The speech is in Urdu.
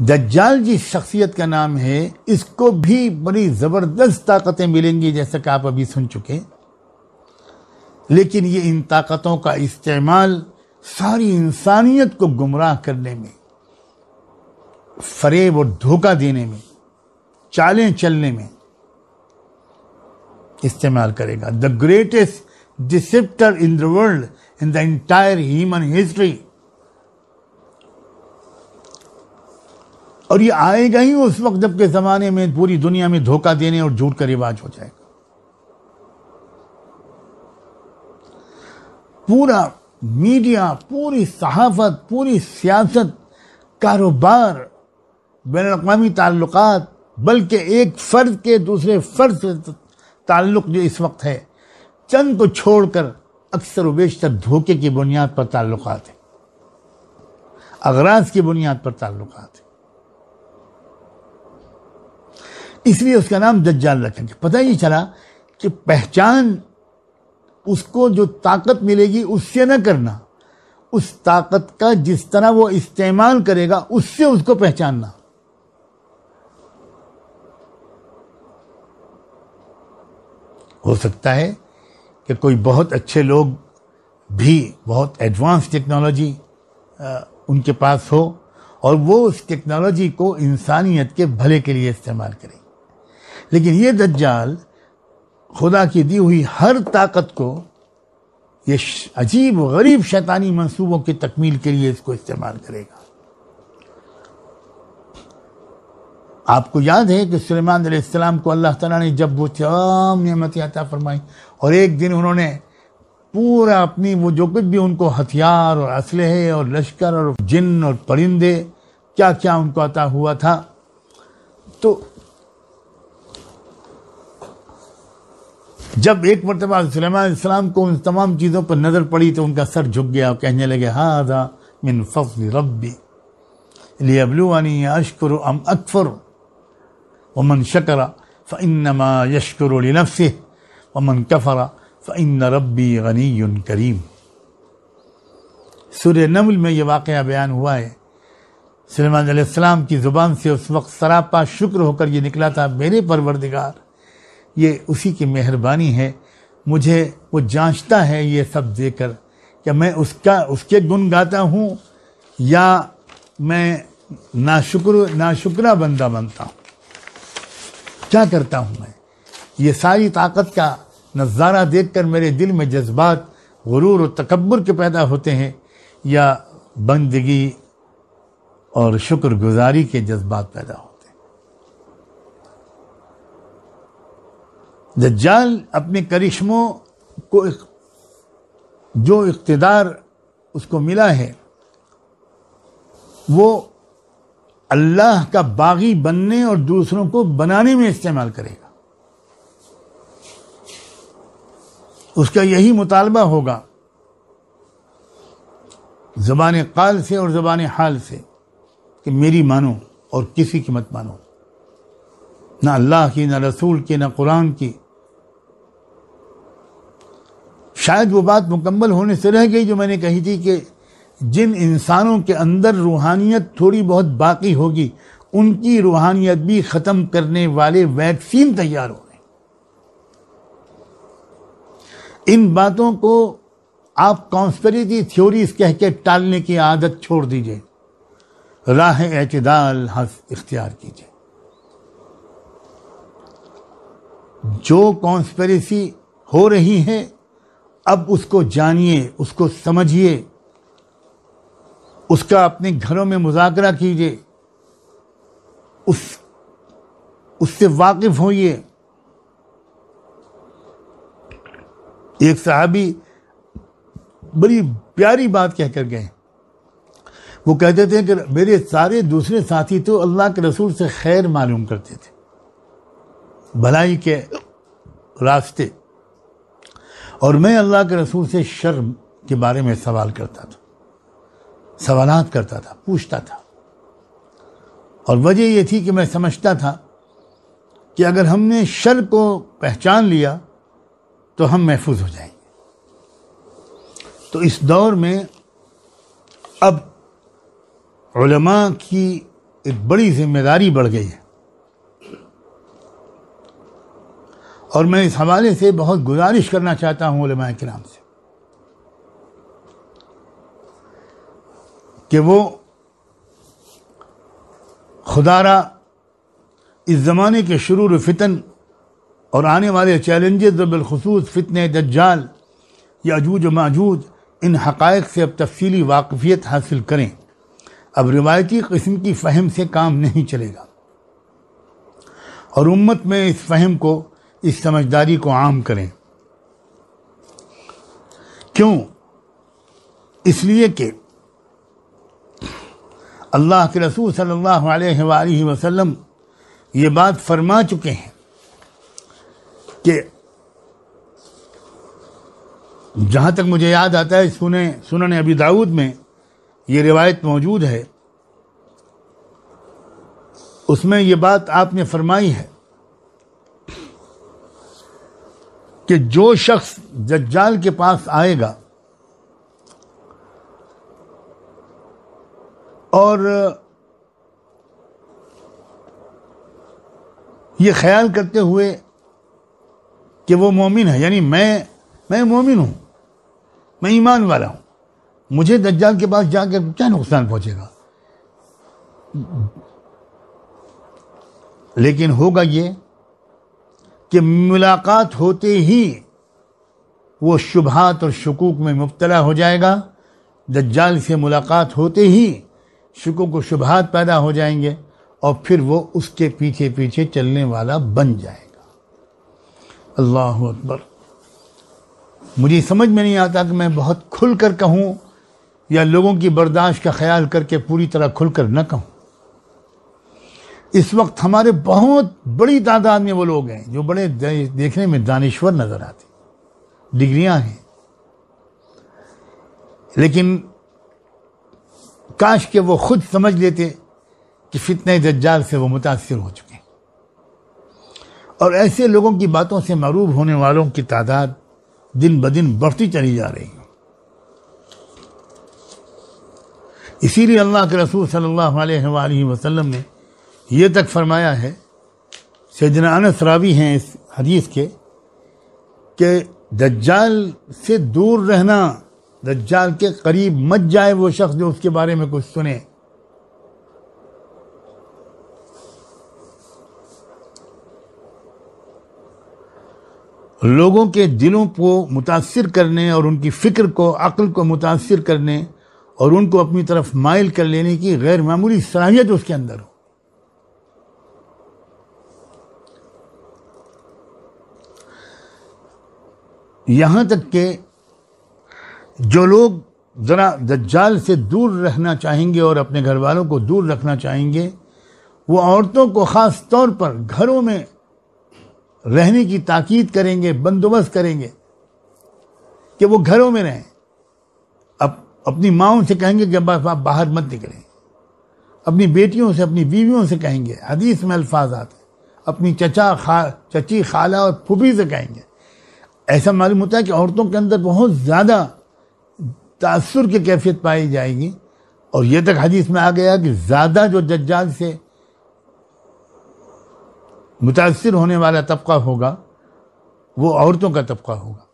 دجال جس شخصیت کا نام ہے، اس کو بھی بڑی زبردست طاقتیں ملیں گی، جیسا کہ آپ ابھی سن چکے، لیکن یہ ان طاقتوں کا استعمال ساری انسانیت کو گمراہ کرنے میں، فریب اور دھوکہ دینے میں، چالیں چلنے میں استعمال کرے گا. The greatest deceiver in the world, in the entire human history. اور یہ آئے گا ہی اس وقت جب کہ زمانے میں پوری دنیا میں دھوکہ دینے اور جھوٹ کا رواج ہو جائے گا. پورا میڈیا، پوری صحافت، پوری سیاست، کاروبار، بین الاقوامی تعلقات، بلکہ ایک فرد کے دوسرے فرد سے تعلق جو اس وقت ہے، چند کو چھوڑ کر اکثر و بیشتر دھوکے کی بنیاد پر تعلقات ہیں، اغراض کی بنیاد پر تعلقات ہیں. اس لیے اس کا نام دجال رکھیں گے. پتہ یہ چلا کہ پہچان اس کو جو طاقت ملے گی اس سے نہ کرنا، اس طاقت کا جس طرح وہ استعمال کرے گا اس سے اس کو پہچاننا. ہو سکتا ہے کہ کوئی بہت اچھے لوگ بھی، بہت ایڈوانس ٹیکنالوجی ان کے پاس ہو، اور وہ اس ٹیکنالوجی کو انسانیت کے بھلے کے لیے استعمال کریں، لیکن یہ دجال خدا کی دی ہوئی ہر طاقت کو یہ عجیب غریب شیطانی منصوبوں کی تکمیل کے لیے اس کو استعمال کرے گا. آپ کو یاد ہے کہ سلیمان علیہ السلام کو اللہ تعالیٰ نے جب وہ تمام نعمتیں عطا فرمائی، اور ایک دن انہوں نے پورا اپنی وہ جو کچھ بھی ان کو ہتھیار اور اسلحے اور لشکر اور جن اور پرندے کیا کیا ان کو عطا ہوا تھا، تو جب ایک مرتبہ سلیمان علیہ السلام کو ان تمام چیزوں پر نظر پڑی تو ان کا سر جھک گیا اور کہنے لگے ھذا من فضل ربی لیبلونی اشکر ام اکفر ومن شکر فانما یشکر لنفسہ ومن کفر فان ربی غنی کریم. سورہ نمل میں یہ واقعہ بیان ہوا ہے. سلیمان علیہ السلام کی زبان سے اس وقت سراپا شکر ہو کر یہ نکلا تھا، میرے پروردگار، یہ اسی کی مہربانی ہے، مجھے وہ جانچتا ہے یہ سب دے کر کہ میں اس کے گن گاتا ہوں یا میں ناشکرہ بندہ بنتا ہوں، کیا کرتا ہوں میں. یہ ساری طاقت کا نظارہ دیکھ کر میرے دل میں جذبات غرور و تکبر کے پیدا ہوتے ہیں، یا بندگی اور شکر گزاری کے جذبات پیدا ہوتے ہیں. دجال اپنے کرشموں کو جو اقتدار اس کو ملا ہے وہ اللہ کا باغی بننے اور دوسروں کو بنانے میں استعمال کرے گا. اس کا یہی مطالبہ ہوگا زبان قال سے اور زبان حال سے کہ میری مانو اور کسی کی مت مانو، نہ اللہ کی، نہ رسول کی، نہ قرآن کی. شاید وہ بات مکمل ہونے سے رہ گئی جو میں نے کہی تھی کہ جن انسانوں کے اندر روحانیت تھوڑی بہت باقی ہوگی ان کی روحانیت بھی ختم کرنے والے ویکسین تیار ہو رہے ہیں. ان باتوں کو آپ کانسپریسی تھیوریز کہہ کے ٹالنے کی عادت چھوڑ دیجئے، راہ اعتدال اختیار کیجئے. جو کانسپریسی ہو رہی ہے اب اس کو جانیے، اس کو سمجھیے، اس کا اپنے گھروں میں مذاکرہ کیجئے، اس سے واقف ہوئیے. ایک صحابی بڑی پیاری بات کہہ کر گئے. وہ کہتے تھے کہ میرے سارے دوسرے ساتھی تو اللہ کے رسول سے خیر معلوم کرتے تھے، بھلائی کے راستے، اور میں اللہ کے رسول سے شر کے بارے میں سوال کرتا تھا، سوالات کرتا تھا، پوچھتا تھا. اور وجہ یہ تھی کہ میں سمجھتا تھا کہ اگر ہم نے شر کو پہچان لیا تو ہم محفوظ ہو جائیں گے. تو اس دور میں اب علماء کی ایک بڑی ذمہ داری بڑھ گئی ہے، اور میں اس حوالے سے بہت گزارش کرنا چاہتا ہوں علماء کرام سے کہ وہ خدا را اس زمانے کے شرور فتن اور آنے والے چیلنجز، بالخصوص فتنہ دجال، یاجوج و ماجوج، ان حقائق سے اب تفصیلی واقفیت حاصل کریں۔ اب روایتی قسم کی فہم سے کام نہیں چلے گا، اور امت میں اس فہم کو، اس سمجھداری کو عام کریں۔ کیوں؟ اس لیے کہ اللہ کے رسول صلی اللہ علیہ وآلہ وسلم یہ بات فرما چکے ہیں کہ جہاں تک مجھے یاد آتا ہے سنن ابی داؤد میں یہ روایت موجود ہے، اس میں یہ بات آپ نے فرمائی ہے کہ جو شخص دجال کے پاس آئے گا اور یہ خیال کرتے ہوئے کہ وہ مومن ہے، یعنی میں مومن ہوں، میں ایمان والا ہوں، مجھے دجال کے پاس جا کے کیا نقصان پہنچے گا، لیکن ہوگا یہ کہ ملاقات ہوتے ہی وہ شبہات اور شکوک میں مبتلا ہو جائے گا، دجال سے ملاقات ہوتے ہی شکوک و شبہات پیدا ہو جائیں گے، اور پھر وہ اس کے پیچھے پیچھے چلنے والا بن جائے گا۔ اللہ اکبر۔ مجھے سمجھ میں نہیں آتا کہ میں بہت کھل کر کہوں یا لوگوں کی برداشت کا خیال کر کے پوری طرح کھل کر نہ کہوں۔ اس وقت ہمارے بہت بڑی تعداد میں وہ لوگ ہیں جو بڑے دیکھنے میں دانشور نظر آتے، ڈگریاں ہیں، لیکن کاش کہ وہ خود سمجھ لیتے کہ فتنہ دجال سے وہ متاثر ہو چکے ہیں، اور ایسے لوگوں کی باتوں سے معروف ہونے والوں کی تعداد دن بدن بڑھتی چلی جا رہی ہے۔ اسی لیے اللہ کے رسول صلی اللہ علیہ وآلہ وسلم نے یہ تک فرمایا ہے، سیدنا انس راوی ہیں اس حدیث کے، کہ دجال سے دور رہنا، دجال کے قریب مت جائے وہ شخص جو اس کے بارے میں کچھ سنے۔ لوگوں کے دلوں کو متاثر کرنے اور ان کی فکر کو، عقل کو متاثر کرنے اور ان کو اپنی طرف مائل کر لینے کی غیر معمولی صلاحیت اس کے اندر ہو۔ یہاں تک کہ جو لوگ ذرا دجال سے دور رہنا چاہیں گے اور اپنے گھر والوں کو دور رکھنا چاہیں گے، وہ عورتوں کو خاص طور پر گھروں میں رہنے کی تاکید کریں گے، بندوبست کریں گے کہ وہ گھروں میں رہیں۔ اپنی ماؤں سے کہیں گے کہ اب آپ باہر مت نکلیں، اپنی بیٹیوں سے، اپنی بیویوں سے کہیں گے، حدیث میں الفاظ آتے ہیں، اپنی چچی، خالہ اور پھوپھی سے کہیں گے۔ ایسا معلوم ہوتا ہے کہ عورتوں کے اندر بہت زیادہ تأثر کی کیفیت پائی جائے گی، اور یہ تک حدیث میں آ گیا کہ زیادہ جو دجال سے متاثر ہونے والا طبقہ ہوگا وہ عورتوں کا طبقہ ہوگا۔